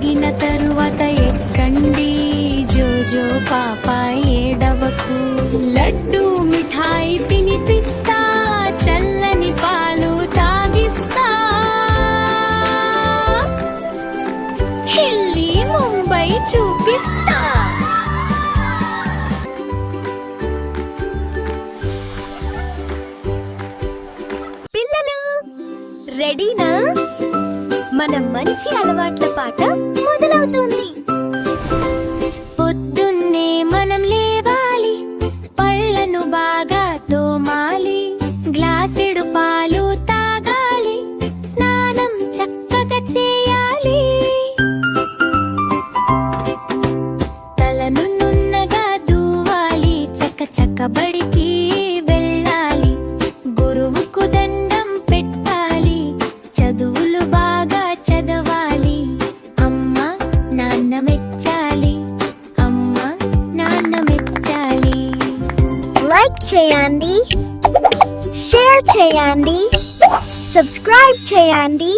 ఎదిగిన తరువాత ఎక్కండి జోజో పాప ఏడవకు. లడ్డు మిఠాయి తినిపిస్తా, చల్లని పాలు తాగిస్తా, ఢిల్లీ ముంబై చూపిస్తా. పిల్లలు రెడీనా? మన మంచి అలవాట్ల పాట మొదలవుతుంది. పొద్దున్నే మనం లేవాలి, పళ్ళను బాగా తోమాలి, గ్లాసెడు పాలు తాగాలి, స్నానం చక్కగా చేయాలి, తలను నున్నగా దూవాలి, చక్క బడికి వెళ్ళాలి, గురువుకు దండం పెట్టాలి, చదువులు బాగా చదవాలి, అమ్మ నాన్న మెచ్చాలి, అమ్మ నాన్న మెచ్చాలి. లైక్ చేయండి, షేర్ చేయండి, సబ్స్క్రైబ్ చేయండి.